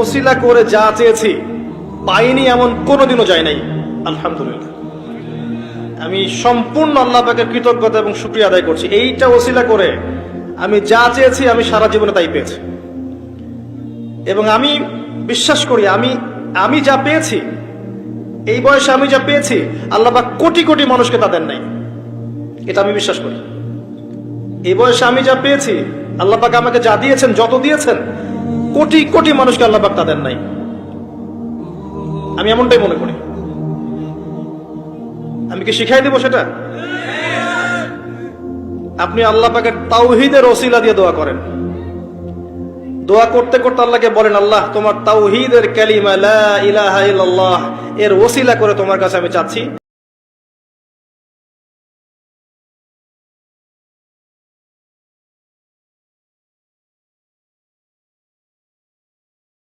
ওসিলা করে যা চেয়েছি পাইনি এমন কোনোদিনও যায় নাই। আলহামদুলিল্লাহ, আমি সম্পূর্ণ আল্লাহ পাকের কৃতজ্ঞতা এবং শুকরিয়া আদায় করছি। এইটা ওসিলা করে আমি যা চেয়েছি আমি সারা জীবনে তাই পেয়েছি। এবং আমি বিশ্বাস করি আমি যা পেয়েছি, এই বয়সে আমি যা পেয়েছি, আল্লাহ পাক কোটি কোটি মানুষকে তা দেন নাই। এটা আমি বিশ্বাস করি। এই বয়সে আমি যা পেয়েছি, আল্লাহ পাক আমাকে যা দিয়েছেন, যত দিয়েছেন, কোটি কোটি মানুষকে আল্লাহ পাক তা দেন নাই। আমি এমনটাই মনে করি। আমি কি শিখাই দেব সেটা? আপনি আল্লাহ পাকের তাওহীদের ওসিলা দিয়ে দোয়া করেন। দোয়া করতে করতে আল্লাহকে বলেন, আল্লাহ তোমার তাওহীদের কালিমা লা ইলাহা ইল্লাল্লাহ এর ওসিলা করে তোমার কাছে আমি চাচ্ছি